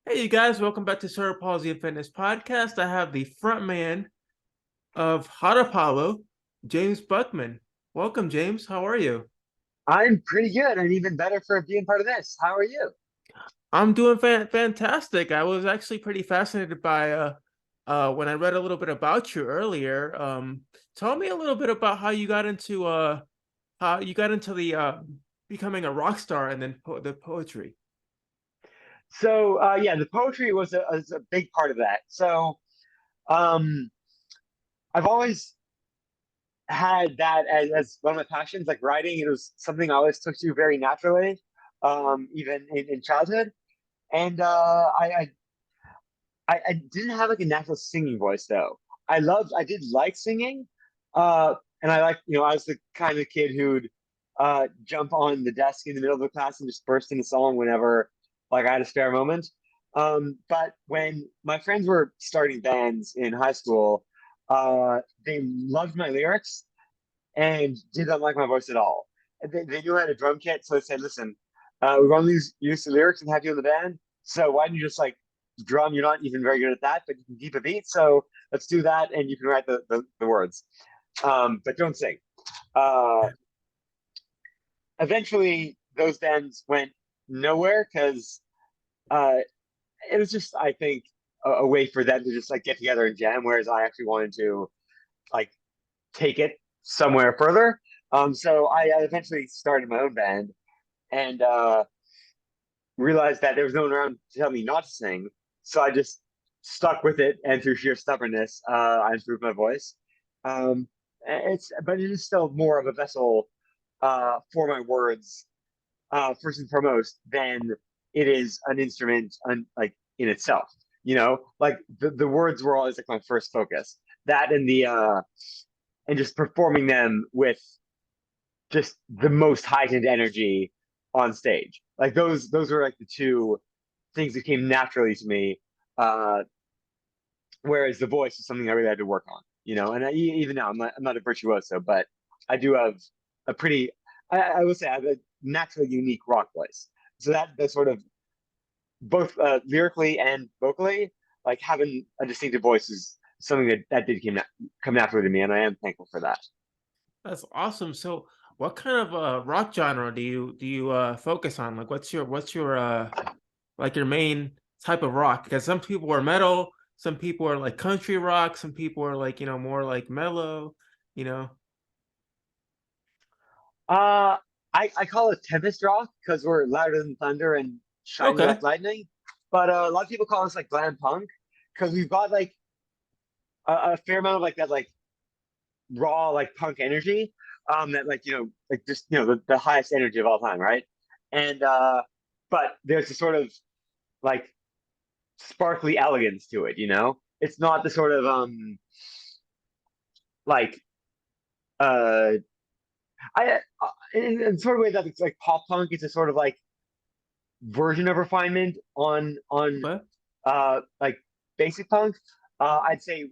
Hey, you guys, welcome back to Cerebral Palsy and Fitness Podcast. I have the front man of Hot Apollo, Jaymes Buckman. Welcome, James. How are you? I'm pretty good and even better for being part of this. How are you? I'm doing fantastic. I was actually pretty fascinated by when I read a little bit about you earlier. Tell me a little bit about how you got into the becoming a rock star and then the poetry. So the poetry was a big part of that. Um, I've always had that as one of my passions, like writing. It was something I always took to very naturally, even in childhood. And I didn't have like a natural singing voice though. I did like singing, and I like I was the kind of kid who'd jump on the desk in the middle of the class and just burst into song whenever like I had a spare moment. But when my friends were starting bands in high school, they loved my lyrics and did not like my voice at all. And they knew I had a drum kit, so they said, "Listen, we're going to use the lyrics and have you in the band. So why don't you just like drum? You're not even very good at that, but you can keep a beat. So let's do that, and you can write the words, but don't sing." Uh, Eventually, those bands went nowhere because uh, it was just, I think, a way for them to just like get together and jam. Whereas I actually wanted to like take it somewhere further. So I eventually started my own band and realized that there was no one around to tell me not to sing. So I just stuck with it, and through sheer stubbornness, I improved my voice. But it is still more of a vessel for my words, first and foremost, than it is an instrument like in itself. Like the words were always like my first focus. That and just performing them with just the most heightened energy on stage. Like those were like the two things that came naturally to me. Uh, Whereas the voice is something I really had to work on. And even now I'm not a virtuoso, but I do have a pretty I would say I have a naturally unique rock voice. So that sort of both lyrically and vocally, like having a distinctive voice is something that did come naturally to me, and I am thankful for that. That's awesome. So, what kind of rock genre do you focus on? Like, what's your like your main type of rock? Because some people are metal, some people are like country rock, some people are like more like mellow. You know. Uh, I call it Tempest Rock because we're louder than thunder and shiny Okay. like lightning. But a lot of people call us like glam punk because we've got like a fair amount of like that like raw like punk energy. That like like just the highest energy of all time, right? And but there's a sort of like sparkly elegance to it. It's not the sort of like uh in sort of way that it's like pop punk. It's a sort of like version of refinement on Okay. like basic punk. I'd say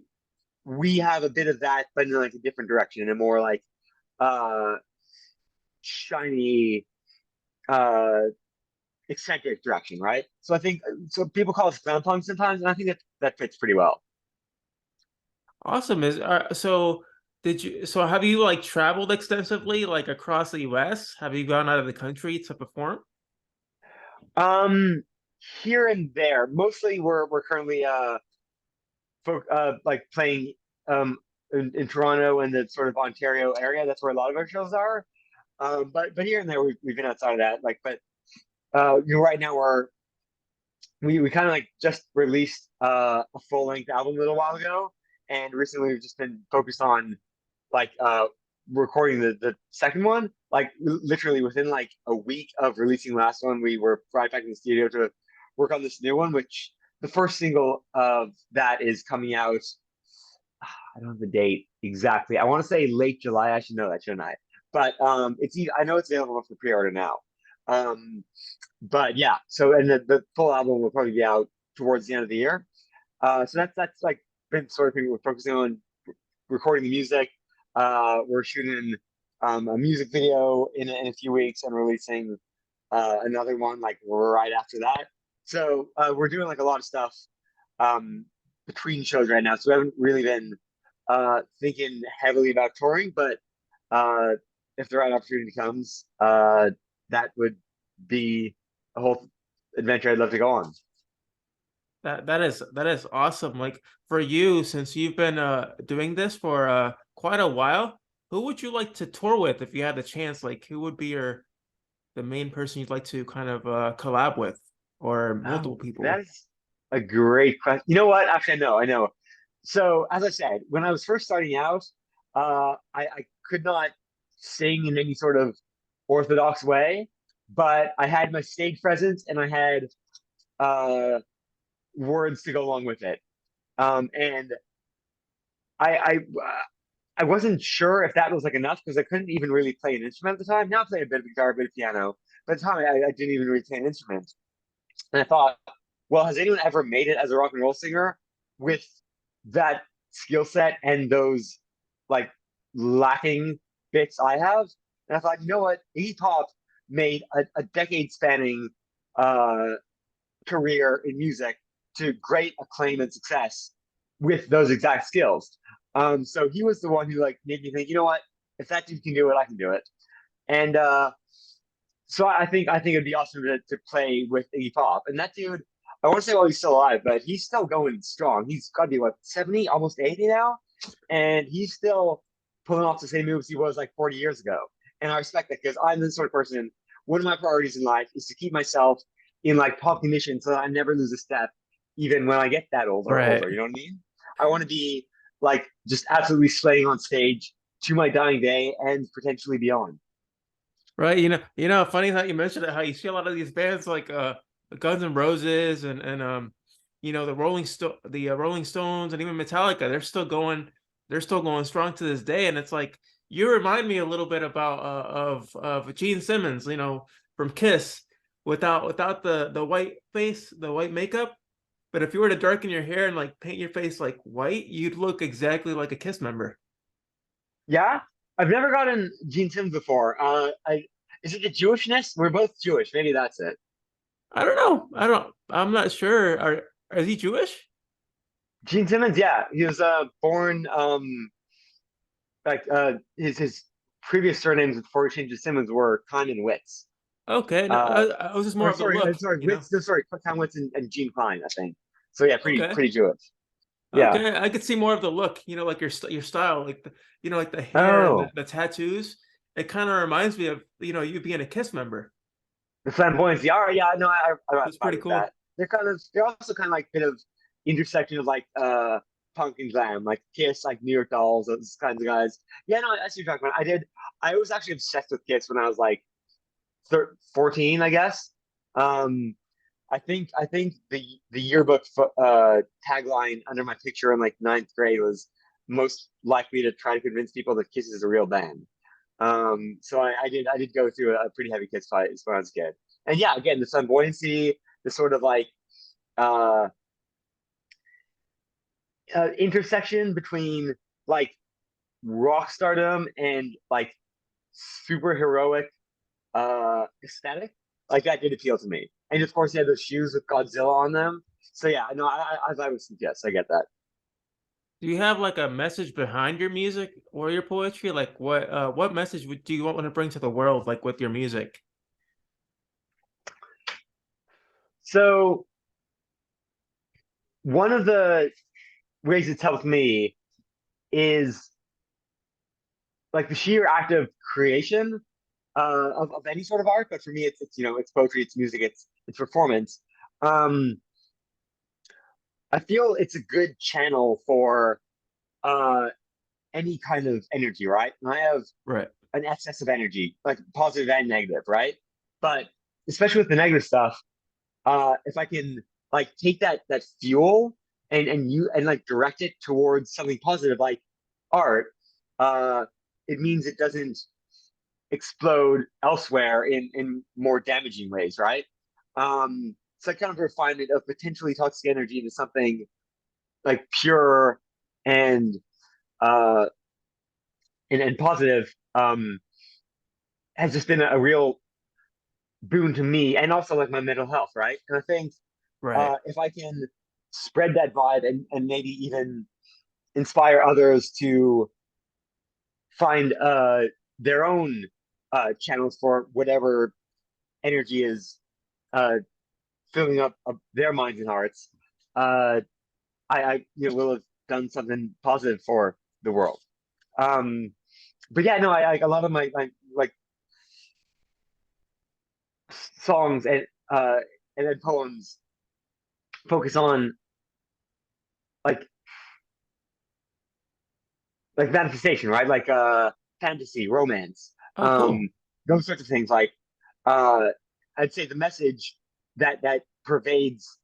we have a bit of that, but in like a different direction, in a more like uh shiny uh eccentric direction, right? So I think so people call us glam punk sometimes, and I think that fits pretty well. Awesome. So have you like traveled extensively like across the US? Have you gone out of the country to perform? Um Here and there. Mostly we're currently like playing in Toronto and the sort of Ontario area. That's where a lot of our shows are. But here and there we've been outside of that. Like, but right now we kind of like just released a full length album a little while ago, and recently we've just been focused on like recording the second one. Like literally within like a week of releasing the last one, we were right back in the studio to work on this new one, which the first single of that is coming out. I don't have the date exactly. I want to say late July. I should know that, shouldn't I? But I know it's available for pre-order now. Um, but yeah, so and the full album will probably be out towards the end of the year. So that's like been sort of thing we're focusing on recording the music. We're shooting a music video in a few weeks and releasing another one like right after that. So we're doing like a lot of stuff um, between shows right now. So we haven't really been thinking heavily about touring, but uh, if the right opportunity comes, that would be a whole adventure I'd love to go on. That is awesome. Like for you, since you've been doing this for quite a while, who would you like to tour with if you had the chance? Like who would be your the main person you'd like to kind of collab with, or multiple Oh, people? that's a great question. You know what? Actually, I know. So, as I said, when I was first starting out, I could not sing in any sort of orthodox way, but I had my stage presence and I had uh, words to go along with it. And I, I I wasn't sure if that was like enough because I couldn't even really play an instrument at the time. Now I play a bit of guitar, a bit of piano. But at the time, I didn't even really play an instrument. And I thought, well, has anyone ever made it as a rock and roll singer with that skill set and those like lacking bits I have? And I thought, you know what? Iggy Pop made a decade spanning uh, career in music to great acclaim and success with those exact skills. So he was the one who like made me think, you know what? If that dude can do it, I can do it. And so I think it'd be awesome to play with Iggy Pop. And that dude, I want to say while he's still alive, but he's still going strong. He's got to be what 70, almost 80 now, and he's still pulling off the same moves he was like 40 years ago. And I respect that because I'm the sort of person. One of my priorities in life is to keep myself in like top condition so that I never lose a step, even when I get that older. Right. You know what I mean? I want to be like just absolutely slaying on stage to my dying day and potentially beyond. Right. Funny how you mentioned it, how you see a lot of these bands like Guns N' Roses and the Rolling Stones and even Metallica, they're still going strong to this day. And it's like you remind me a little bit about of Gene Simmons, from Kiss without the white face, the white makeup. But if you were to darken your hair and like paint your face like white, you'd look exactly like a Kiss member. Yeah, I've never gotten Gene Simmons before. I is it the Jewishness? We're both Jewish. Maybe that's it. I don't know. I'm not sure. Is he Jewish? Gene Simmons, yeah, he was born like his previous surnames before he changed to Simmons were Klein and Witz. Okay, no, Uh, I was just more or of the sorry, look, Witz. No, sorry, Klein Witz and Gene Klein, I think. So yeah, Okay, pretty Jewish. Yeah. okay, I could see more of the look, like your style, like like the hair and Oh, the tattoos. It kind of reminds me of you being a Kiss member. the flamboyancy. All right, yeah, no, I'm It's fine pretty with that. cool. They're also kind of like a bit of intersection of like punk and glam, like Kiss, like New York Dolls, those kinds of guys. Yeah, no, I see what you're talking about. I was actually obsessed with Kiss when I was like 14, I guess. Um, I think the yearbook tagline under my picture in like ninth grade was most likely to try to convince people that Kiss is a real band. So I did go through a pretty heavy Kiss fight when I was a kid. And yeah, again, the flamboyancy, the sort of like uh, intersection between like rock stardom and like super heroic aesthetic, like that did appeal to me. And of course, he had those shoes with Godzilla on them. So yeah, no, I would yes, I get that. Do you have like a message behind your music or your poetry? Like what message do you want to bring to the world, like with your music? So one of the ways it's helped me is like the sheer act of creation of any sort of art. But for me, it's it's poetry, it's music, it's performance. Um, I feel it's a good channel for uh, any kind of energy, right? And I have Right. an excess of energy, like positive and negative, right? But especially with the negative stuff, if I can like take that fuel and like direct it towards something positive like art, uh, it means it doesn't explode elsewhere in more damaging ways, right? So I kind of refine it of potentially toxic energy into something like pure and uh and positive has just been a real boon to me and also like my mental health, right? And I think Right. If I can spread that vibe and maybe even inspire others to find their own channels for whatever energy is uh, filling up their minds and hearts, uh, will have done something positive for the world. Um, but yeah, no, I a lot of my like songs and then poems focus on like manifestation, right? Like fantasy, romance, Oh, cool. um, those sorts of things. Like uh, I'd say the message that pervades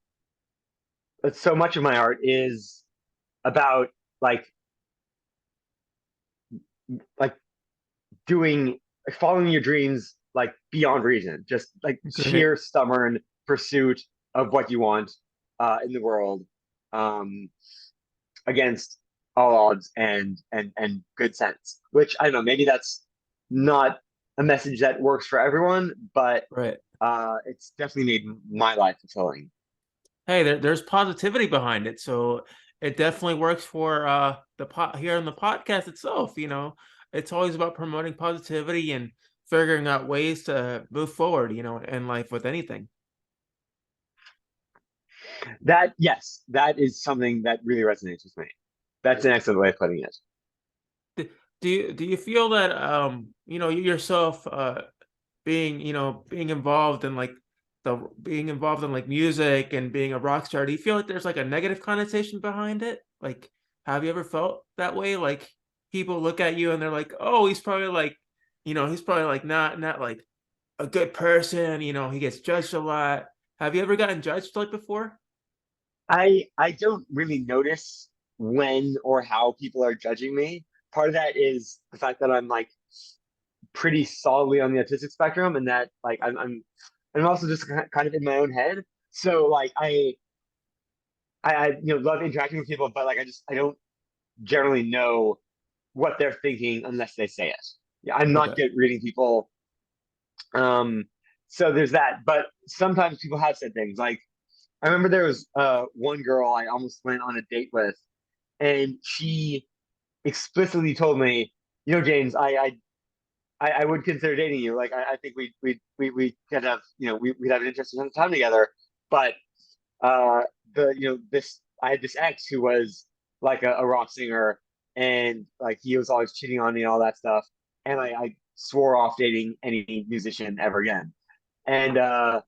so much of my art is about like like doing following your dreams like beyond reason, just like Great. sheer stubborn pursuit of what you want in the world, um, against all odds and good sense. Which I don't know, maybe that's not a message that works for everyone, but Right. it's definitely made my life fulfilling. Hey, there's positivity behind it, so it definitely works for the pot here on the podcast itself. It's always about promoting positivity and figuring out ways to move forward, in life with anything. That yes, that is something that really resonates with me. That's an excellent way of putting it. D- do you feel that you yourself being involved in like being involved in like music and being a rock star, do you feel like there's like a negative connotation behind it? Like, have you ever felt that way? Like people look at you and they're like, oh, he's probably like not like a good person, he gets judged a lot. Have you ever gotten judged like before? I don't really notice when or how people are judging me. Part of that is the fact that I'm like pretty solidly on the autistic spectrum, and that like I'm also just kind of in my own head. So like I love interacting with people, but like I don't generally know what they're thinking unless they say it. Yeah, I'm not Okay. good at reading people. Um, so there's that. But sometimes people have said things like I remember there was one girl I almost went on a date with, and she explicitly told me, James, I would consider dating you. Like I think we could have we'd have an interesting time together. But uh, this I had this ex who was like a rock singer, and like he was always cheating on me and all that stuff. And I swore off dating any musician ever again. And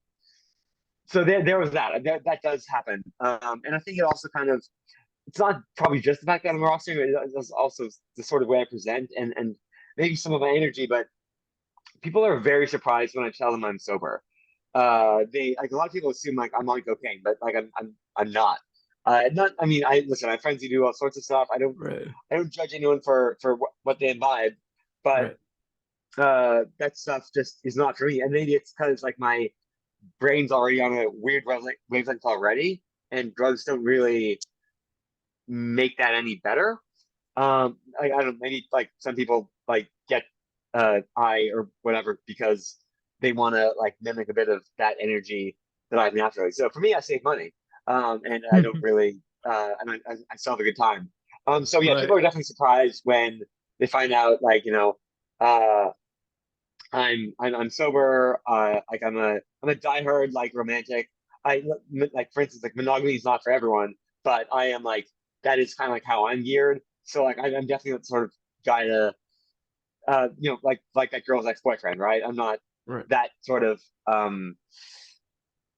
so there was that does happen. And I think it also kind of it's not probably just the fact that I'm a rock singer. It's also the sort of way I present and maybe some of my energy. But people are very surprised when I tell them I'm sober. They like a lot of people assume like I'm on cocaine, but like I'm not. Not. I mean, I listen. I have friends who do all sorts of stuff. Right. I don't judge anyone for what they imbibe, but Right. that stuff just is not for me. And maybe it's because like my brain's already on a weird wavelength already, and drugs don't really make that any better. I don't maybe like some people like get I or whatever because they want to like mimic a bit of that energy that I have naturally. So for me, I save money, and I don't really and I still have a good time. So yeah, people Right. are definitely surprised when they find out like uh, I'm sober. Like I'm a diehard like romantic. I like for instance like monogamy is not for everyone, but I am like that is kind of like how I'm geared. So like I'm definitely the sort of guy to like that girl's ex boyfriend, right? I'm not Right. that sort of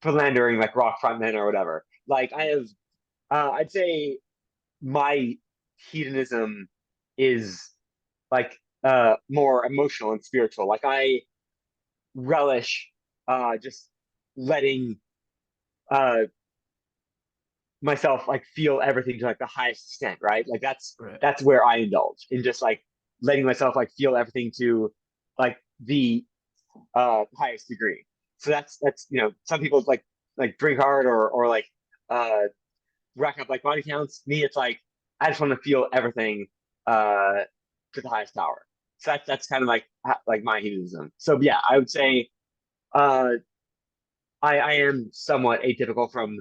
philandering like rock frontman or whatever. Like I have, I'd say my hedonism is like more emotional and spiritual. Like I relish just letting uh myself like feel everything to like the highest extent, right? Like Right. that's where I indulge in just like letting myself like feel everything to like the highest degree. So that's some people like drink hard or like uh rack up like body counts. Me, it's like I just want to feel everything uh to the highest power. So that's kind of like my hedonism. So yeah, I would say uh I am somewhat atypical from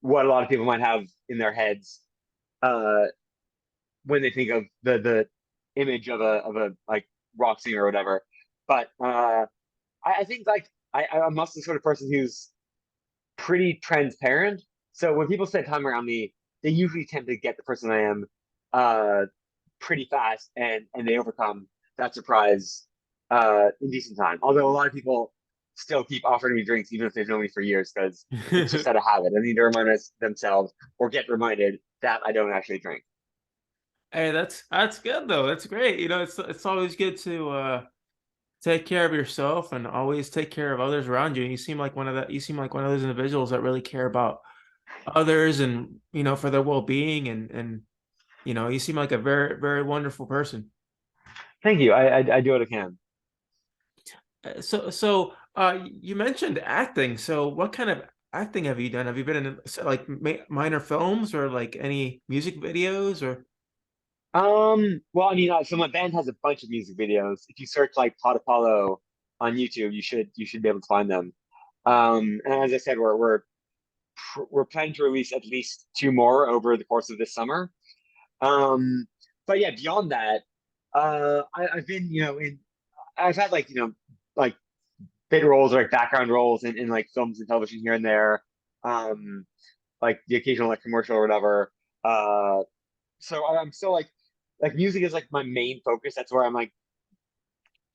what a lot of people might have in their heads uh, when they think of the image of a like rock singer or whatever. But I think like I'm also the sort of person who's pretty transparent. So when people spend time around me, they usually tend to get the person I am uh, pretty fast, and they overcome that surprise in decent time. Although a lot of people still keep offering me drinks even if they've known me for years because it's just out of habit. I need to remind themselves or get reminded that I don't actually drink. Hey, that's good though. That's great. It's always good to take care of yourself and always take care of others around you. And you seem like one of those individuals that really care about others and for their well-being and you seem like a very, very wonderful person. Thank you. I do what I can. You mentioned acting. So what kind of acting have you done? Have you been in like minor films or like any music videos or Well, I mean, so my band has a bunch of music videos. If you search like Pot Apollo on YouTube, you should be able to find them. And as I said, we're planning to release at least two more over the course of this summer. Um, but yeah, beyond that, I've been, I've had like, like bit roles or like background roles in like films and television here and there. Um, like the occasional like commercial or whatever. So I'm still like music is like my main focus. That's where I'm like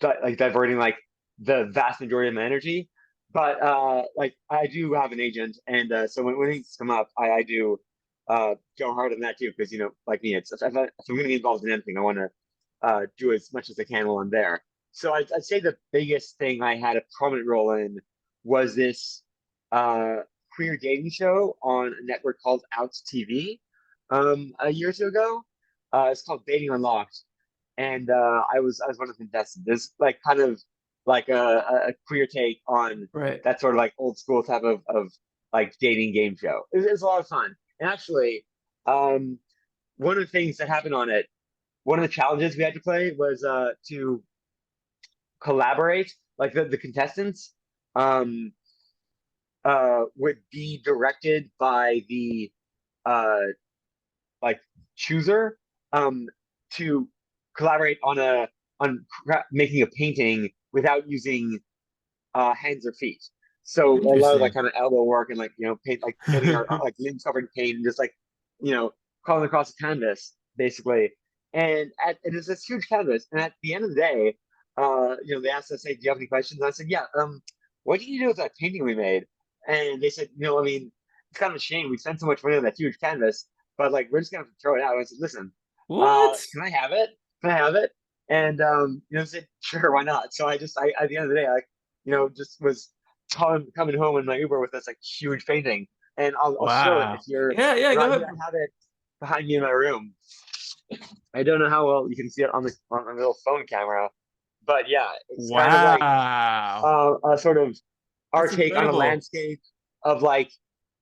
like diverting like the vast majority of my energy. But like I do have an agent, and so when things come up, I do go hard on that too because like me, if I'm going to be involved in anything, I want to do as much as I can while I'm there. So I'd say the biggest thing I had a prominent role in was this uh, queer dating show on a network called Outs TV a year or two ago. It's called Dating Unlocked, and I was one of the contestants. There's like kind of like a queer take on right? that sort of like old school type of like dating game show. It's a lot of fun. And actually, um, one of the things that happened on it, one of the challenges we had to play was to collaborate. Like the contestants um, would be directed by the uh, like chooser um, to collaborate on making a painting without using hands or feet. So a lot of like Interesting. kind of elbow work and like paint like getting our like limbs covered in paint and just like crawling across the canvas basically. And it's this huge canvas. And at the end of the day, they asked us, "Hey, do you have any questions?" And I said, "Yeah. What did you do with that painting we made?" And they said, I mean, it's kind of a shame we spent so much money on that huge canvas, but like we're just gonna have to throw it out. And I said, "Listen, What? can I have it? Can I have it?" And I said, "Sure, why not?" So I at the end of the day, like just was coming home in my Uber with this like huge painting, and I'll show it if Wow. you're Yeah, yeah, go around here. ahead. I have it behind me in my room. I don't know how well you can see it on the little phone camera, but yeah, it's kind of like Wow. a sort of our That's take on a incredible. landscape of like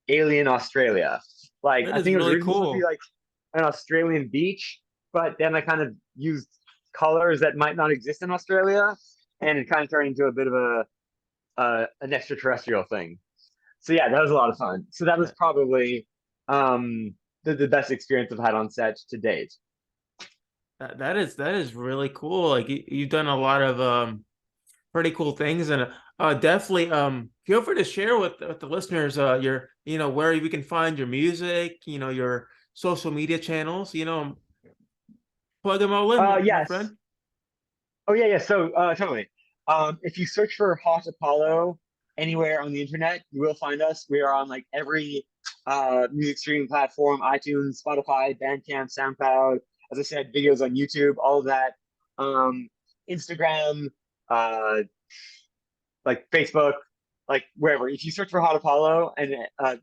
alien Australia. Like That I is think it was really originally supposed to be cool. like an Australian beach, but then I kind of used colors that might not exist in Australia, and it kind of turned into a bit of an extraterrestrial thing. So yeah, that was a lot of fun. So that was That, probably the best experience I've had on set to date. that is really cool. Like you've done a lot of pretty cool things and definitely feel free to share with the listeners your where we can find your music, your social media channels, plug them all in, my Yes. friend. Oh yeah. So totally. If you search for Hot Apollo anywhere on the internet, you will find us. We are on like every music streaming platform: iTunes, Spotify, Bandcamp, SoundCloud. As I said, videos on YouTube, all of that. Um, Instagram, uh, like Facebook, like wherever. If you search for Hot Apollo, and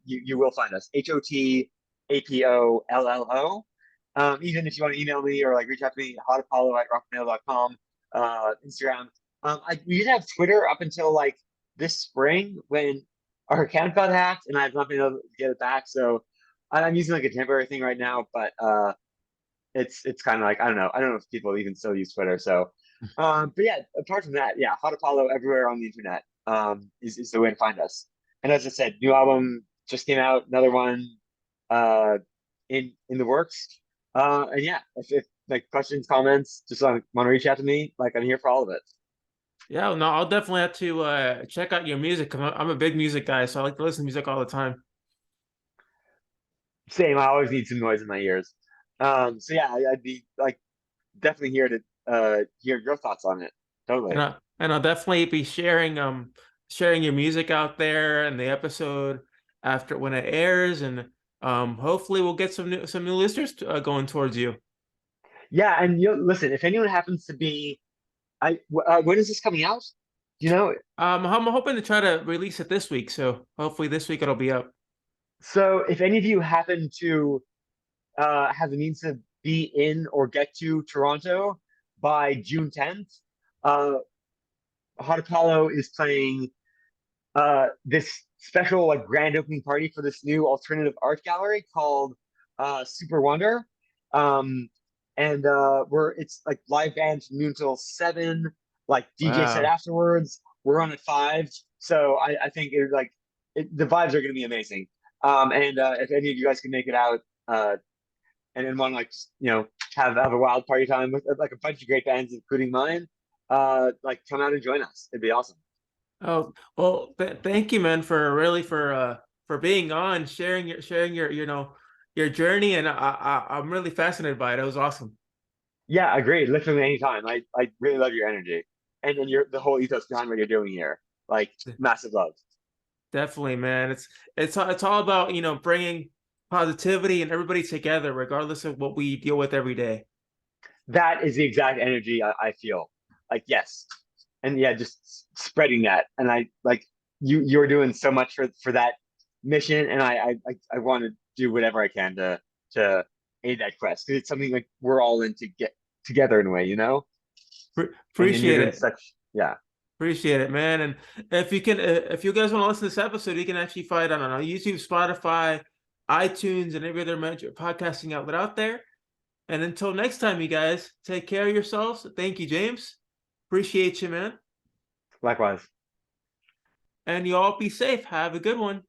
you will find us. HOTAPOLLO. Even if you want to email me or like reach out to me, hotapollo@rockmail.com, Instagram. We did have Twitter up until like this spring when our account got hacked, and I've not been able to get it back. So I'm using like a temporary thing right now, but it's kind of like I don't know if people even still use Twitter. So, but yeah, apart from that, yeah, Hot Apollo everywhere on the internet is the way to find us. And as I said, new album just came out, another one uh, in the works. And yeah, if like questions, comments, just want to reach out to me, like I'm here for all of it. Yeah, no, I'll definitely have to check out your music 'cause I'm a big music guy, so I like to listen to music all the time. Same, I always need some noise in my ears. So yeah, I'd be like definitely here to hear your thoughts on it. And Totally. I'll definitely be sharing your music out there and the episode after when it airs, and hopefully we'll get some new listeners going towards you. Yeah, and you listen, if anyone happens to be, when is this coming out? Do you know? I'm hoping to try to release it this week, so hopefully this week it'll be up. So if any of you happen to have the means to be in or get to Toronto by June 10th, uh, Hot Apollo is playing this special like grand opening party for this new alternative art gallery called Super Wonder. Um, and we're it's like live band from noon till 7, like DJ set Wow. afterwards. We're on at 5, so I think the vibes are going to be amazing. And if any of you guys can make it out, and then want to like have a wild party time with like a bunch of great bands, including mine, like come out and join us. It'd be awesome. Oh, well, thank you, man, for being on, sharing your your journey, and I'm really fascinated by it. It was awesome. Yeah, agreed. Listen anytime. I really love your energy and your the whole ethos behind what you're doing here. Like massive love. Definitely, man. It's all about, bringing positivity and everybody together, regardless of what we deal with every day. That is the exact energy I feel. Like yes, and yeah, just spreading that. And I like you're doing so much for that mission, and I want to do whatever I can to aid that quest because it's something like we're all in to get together in a way, you know. And you're Appreciate doing it. such yeah. Appreciate it, man. And if you guys want to listen to this episode, you can actually find it on YouTube, Spotify, iTunes, and every other major podcasting outlet out there. And until next time, you guys, take care of yourselves. Thank you, James. Appreciate you, man. Likewise. And you all be safe. Have a good one.